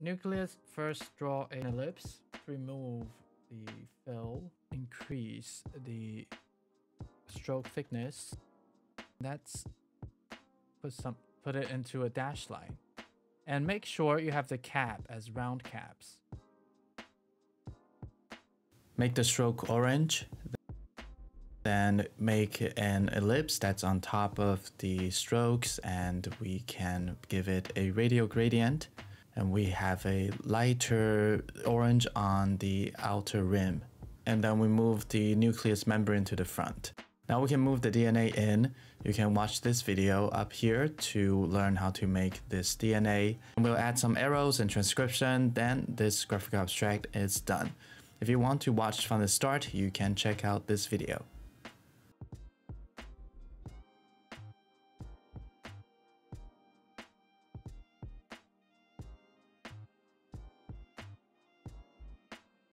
Nucleus, first draw an ellipse, remove the fill, increase the stroke thickness. That's put it into a dashed line. And make sure you have the cap as round caps. Make the stroke orange. Then make an ellipse that's on top of the strokes, and we can give it a radial gradient. And we have a lighter orange on the outer rim. And then we move the nucleus membrane to the front. Now we can move the DNA in. You can watch this video up here to learn how to make this DNA. And we'll add some arrows and transcription, then this graphical abstract is done. If you want to watch from the start, you can check out this video.